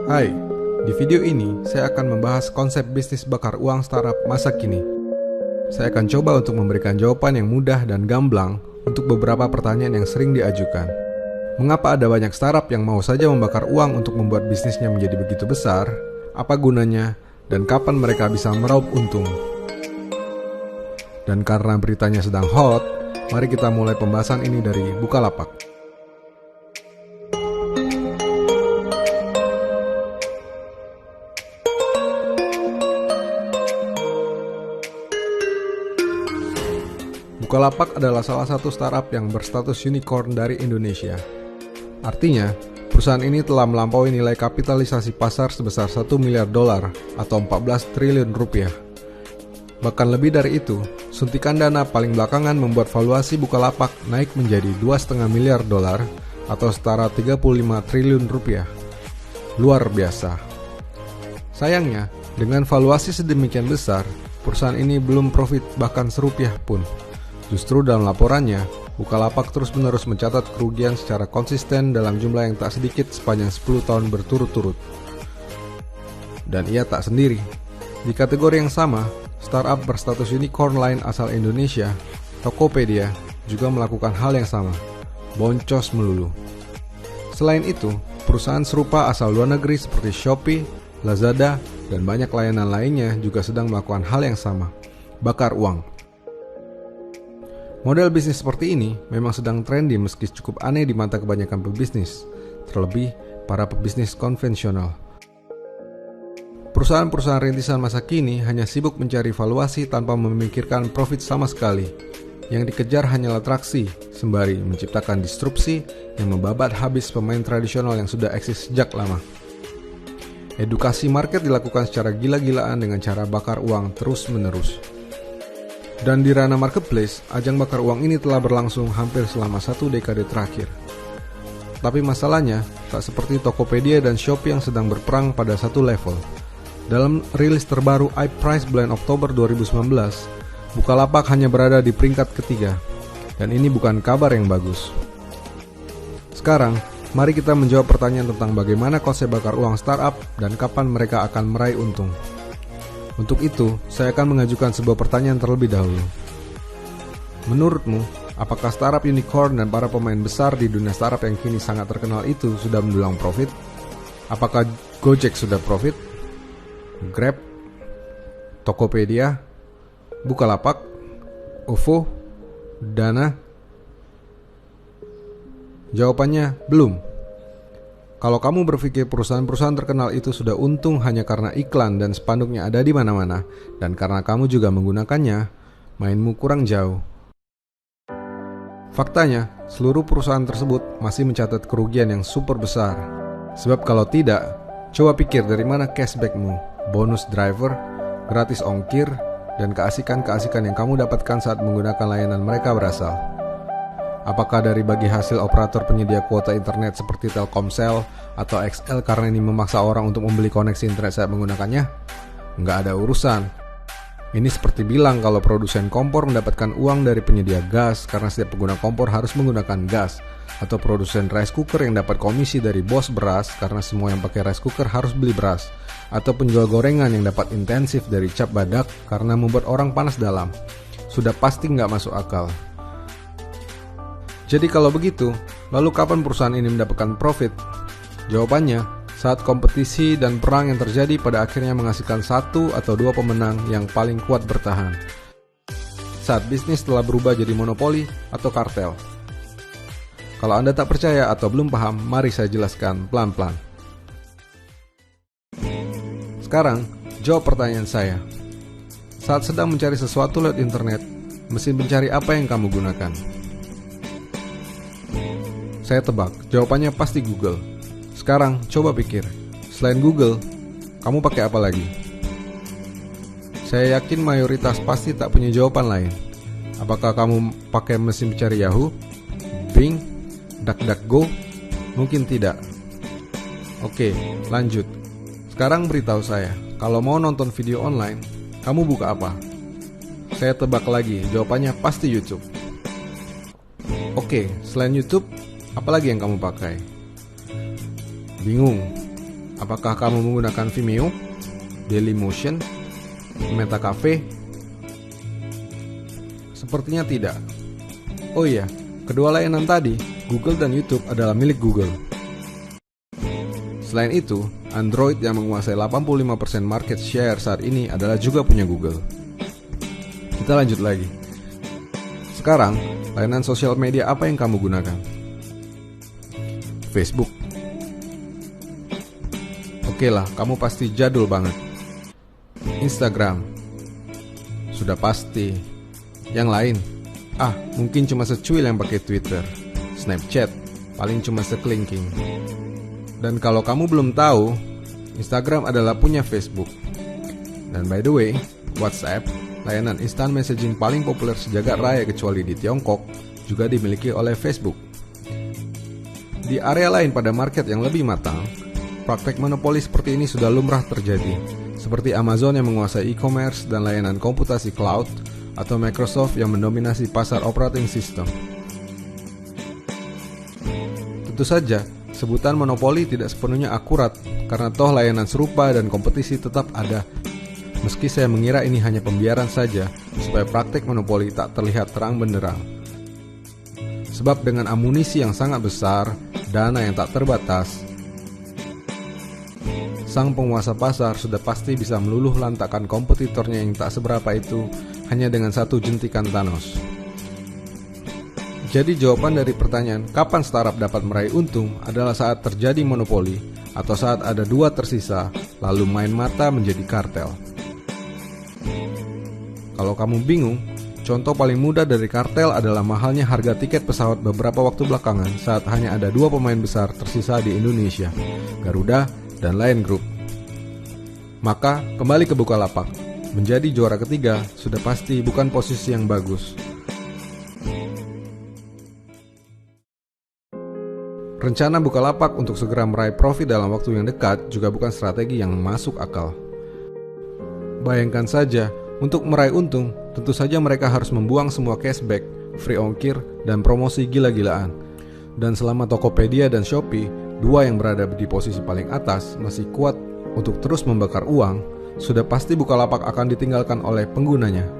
Hai, di video ini saya akan membahas konsep bisnis bakar uang startup masa kini. Saya akan coba untuk memberikan jawaban yang mudah dan gamblang untuk beberapa pertanyaan yang sering diajukan. Mengapa ada banyak startup yang mau saja membakar uang untuk membuat bisnisnya menjadi begitu besar? Apa gunanya? Dan kapan mereka bisa meraup untung? Dan karena beritanya sedang hot, mari kita mulai pembahasan ini dari Bukalapak. Bukalapak adalah salah satu startup yang berstatus unicorn dari Indonesia. Artinya, perusahaan ini telah melampaui nilai kapitalisasi pasar sebesar $1 miliar atau 14 triliun rupiah. Bahkan lebih dari itu, suntikan dana paling belakangan membuat valuasi Bukalapak naik menjadi $2,5 miliar atau setara 35 triliun rupiah. Luar biasa. Sayangnya, dengan valuasi sedemikian besar, perusahaan ini belum profit bahkan serupiah pun. Justru dalam laporannya, Bukalapak terus-menerus mencatat kerugian secara konsisten dalam jumlah yang tak sedikit sepanjang 10 tahun berturut-turut. Dan ia tak sendiri. Di kategori yang sama, startup berstatus unicorn lain asal Indonesia, Tokopedia, juga melakukan hal yang sama. Boncos melulu. Selain itu, perusahaan serupa asal luar negeri seperti Shopee, Lazada, dan banyak layanan lainnya juga sedang melakukan hal yang sama. Bakar uang. Model bisnis seperti ini memang sedang trendy meski cukup aneh di mata kebanyakan pebisnis, terlebih para pebisnis konvensional. Perusahaan-perusahaan rintisan masa kini hanya sibuk mencari valuasi tanpa memikirkan profit sama sekali. Yang dikejar hanyalah traksi, sembari menciptakan disrupsi yang membabat habis pemain tradisional yang sudah eksis sejak lama. Edukasi market dilakukan secara gila-gilaan dengan cara bakar uang terus-menerus. Dan di ranah marketplace, ajang bakar uang ini telah berlangsung hampir selama 1 dekade terakhir. Tapi masalahnya, tak seperti Tokopedia dan Shopee yang sedang berperang pada satu level. Dalam rilis terbaru iPrice bulan Oktober 2019, Bukalapak hanya berada di peringkat ketiga. Dan ini bukan kabar yang bagus. Sekarang, mari kita menjawab pertanyaan tentang bagaimana konsep bakar uang startup dan kapan mereka akan meraih untung. Untuk itu, saya akan mengajukan sebuah pertanyaan terlebih dahulu. Menurutmu, apakah startup unicorn dan para pemain besar di dunia startup yang kini sangat terkenal itu sudah mendulang profit? Apakah Gojek sudah profit? Grab? Tokopedia? Bukalapak? OVO? Dana? Jawabannya, belum. Kalau kamu berpikir perusahaan-perusahaan terkenal itu sudah untung hanya karena iklan dan spanduknya ada di mana-mana, dan karena kamu juga menggunakannya, mainmu kurang jauh. Faktanya, seluruh perusahaan tersebut masih mencatat kerugian yang super besar. Sebab kalau tidak, coba pikir dari mana cashbackmu, bonus driver, gratis ongkir, dan keasikan-keasikan yang kamu dapatkan saat menggunakan layanan mereka berasal. Apakah dari bagi hasil operator penyedia kuota internet seperti Telkomsel atau XL karena ini memaksa orang untuk membeli koneksi internet saat menggunakannya? Nggak ada urusan. Ini seperti bilang kalau produsen kompor mendapatkan uang dari penyedia gas karena setiap pengguna kompor harus menggunakan gas, atau produsen rice cooker yang dapat komisi dari bos beras karena semua yang pakai rice cooker harus beli beras, atau penjual gorengan yang dapat intensif dari cap badak karena membuat orang panas dalam. Sudah pasti nggak masuk akal. Jadi kalau begitu, lalu kapan perusahaan ini mendapatkan profit? Jawabannya, saat kompetisi dan perang yang terjadi pada akhirnya menghasilkan 1 atau 2 pemenang yang paling kuat bertahan. Saat bisnis telah berubah jadi monopoli atau kartel. Kalau Anda tak percaya atau belum paham, mari saya jelaskan pelan-pelan. Sekarang, jawab pertanyaan saya. Saat sedang mencari sesuatu lewat internet, mesin pencari apa yang kamu gunakan? Saya tebak, jawabannya pasti Google. Sekarang, coba pikir. Selain Google, kamu pakai apa lagi? Saya yakin mayoritas pasti tak punya jawaban lain. Apakah kamu pakai mesin pencari Yahoo, Bing, DuckDuckGo? Mungkin tidak. Oke, lanjut. Sekarang beritahu saya, kalau mau nonton video online, kamu buka apa? Saya tebak lagi, jawabannya pasti YouTube. Oke, selain YouTube, apa lagi yang kamu pakai? Bingung? Apakah kamu menggunakan Vimeo, Dailymotion, Meta Cafe? Sepertinya tidak. Oh iya, kedua layanan tadi, Google dan YouTube adalah milik Google. Selain itu, Android yang menguasai 85% market share saat ini adalah juga punya Google. Kita lanjut lagi. Sekarang, layanan sosial media apa yang kamu gunakan? Facebook. Oke lah, kamu pasti jadul banget. Instagram. Sudah pasti. Yang lain? Mungkin cuma secuil yang pakai Twitter. Snapchat, paling cuma sekelingking. Dan kalau kamu belum tahu, Instagram adalah punya Facebook. Dan by the way, WhatsApp, layanan instant messaging paling populer sejagat raya kecuali di Tiongkok, juga dimiliki oleh Facebook. Di area lain pada market yang lebih matang, praktek monopoli seperti ini sudah lumrah terjadi, seperti Amazon yang menguasai e-commerce dan layanan komputasi cloud, atau Microsoft yang mendominasi pasar operating system. Tentu saja, sebutan monopoli tidak sepenuhnya akurat, karena toh layanan serupa dan kompetisi tetap ada. Meski saya mengira ini hanya pembiaran saja, supaya praktek monopoli tak terlihat terang benderang. Sebab dengan amunisi yang sangat besar, dana yang tak terbatas, sang penguasa pasar sudah pasti bisa meluluh lantakkan kompetitornya yang tak seberapa itu hanya dengan satu jentikan Thanos. Jadi jawaban dari pertanyaan kapan startup dapat meraih untung adalah saat terjadi monopoli atau saat ada dua tersisa lalu main mata menjadi kartel. Kalau kamu bingung, contoh paling mudah dari kartel adalah mahalnya harga tiket pesawat beberapa waktu belakangan saat hanya ada dua pemain besar tersisa di Indonesia, Garuda dan Lion Group. Maka kembali ke Bukalapak, menjadi juara ketiga sudah pasti bukan posisi yang bagus. Rencana Bukalapak untuk segera meraih profit dalam waktu yang dekat juga bukan strategi yang masuk akal. Bayangkan saja, untuk meraih untung, tentu saja mereka harus membuang semua cashback, free ongkir, dan promosi gila-gilaan. Dan selama Tokopedia dan Shopee, dua yang berada di posisi paling atas, masih kuat untuk terus membakar uang, sudah pasti Bukalapak akan ditinggalkan oleh penggunanya.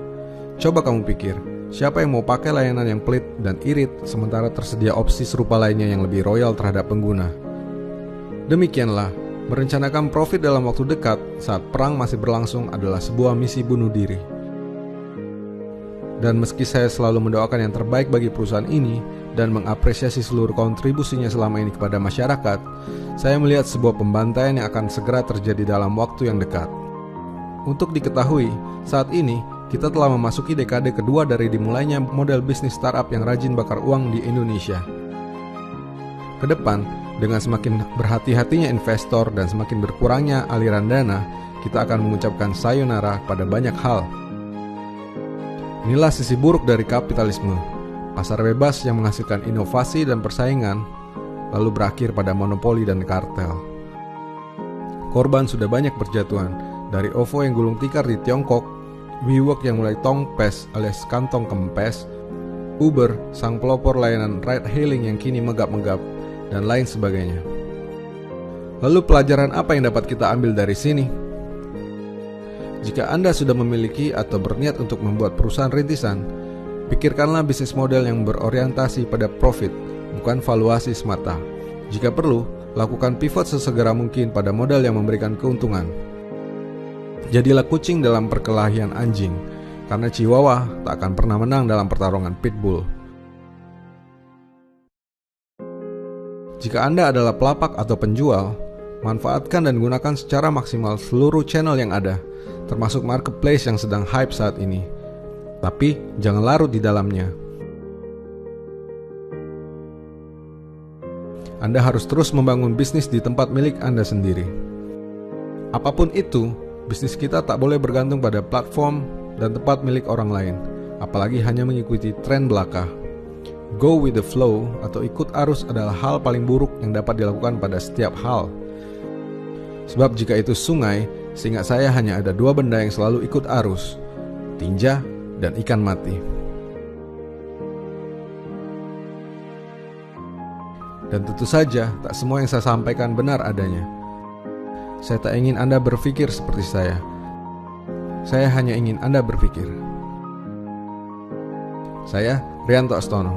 Coba kamu pikir, siapa yang mau pakai layanan yang pelit dan irit sementara tersedia opsi serupa lainnya yang lebih royal terhadap pengguna? Demikianlah, merencanakan profit dalam waktu dekat saat perang masih berlangsung adalah sebuah misi bunuh diri. Dan meski saya selalu mendoakan yang terbaik bagi perusahaan ini dan mengapresiasi seluruh kontribusinya selama ini kepada masyarakat, saya melihat sebuah pembantaian yang akan segera terjadi dalam waktu yang dekat. Untuk diketahui, saat ini kita telah memasuki dekade kedua dari dimulainya model bisnis startup yang rajin bakar uang di Indonesia. Kedepan, dengan semakin berhati-hatinya investor dan semakin berkurangnya aliran dana, kita akan mengucapkan sayonara pada banyak hal. Inilah sisi buruk dari kapitalisme, pasar bebas yang menghasilkan inovasi dan persaingan, lalu berakhir pada monopoli dan kartel. Korban sudah banyak berjatuhan, dari OVO yang gulung tikar di Tiongkok, WeWork yang mulai tongpes alias kantong kempes, Uber, sang pelopor layanan ride hailing yang kini megap-megap, dan lain sebagainya. Lalu pelajaran apa yang dapat kita ambil dari sini? Jika Anda sudah memiliki atau berniat untuk membuat perusahaan rintisan, pikirkanlah bisnis model yang berorientasi pada profit, bukan valuasi semata. Jika perlu, lakukan pivot sesegera mungkin pada modal yang memberikan keuntungan. Jadilah kucing dalam perkelahian anjing, karena Chihuahua tak akan pernah menang dalam pertarungan pitbull. Jika Anda adalah pelapak atau penjual, manfaatkan dan gunakan secara maksimal seluruh channel yang ada, termasuk marketplace yang sedang hype saat ini. Tapi jangan larut di dalamnya. Anda harus terus membangun bisnis di tempat milik Anda sendiri. Apapun itu, bisnis kita tak boleh bergantung pada platform dan tempat milik orang lain, apalagi hanya mengikuti tren belaka. Go with the flow atau ikut arus adalah hal paling buruk yang dapat dilakukan pada setiap hal. Sebab jika itu sungai, seingat saya hanya ada dua benda yang selalu ikut arus, tinja dan ikan mati. Dan tentu saja, tak semua yang saya sampaikan benar adanya. Saya tak ingin Anda berpikir seperti saya. Saya hanya ingin Anda berpikir. Saya, Rianto Astono.